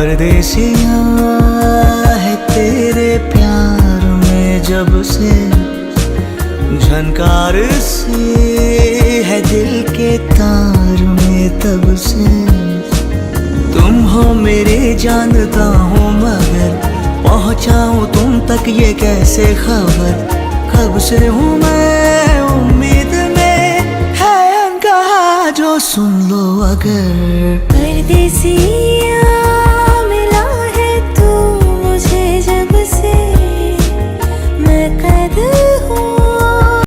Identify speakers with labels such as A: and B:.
A: परदेसिया है तेरे प्यार में जब से, झनकार सी है दिल के तार में तब से। तुम हो मेरे जानता हूँ मगर पहुँचाऊँ तुम तक ये कैसे खबर। कब से हूँ मैं उम्मीद में, है अनकहा जो सुन लो अगर।
B: परदेसिया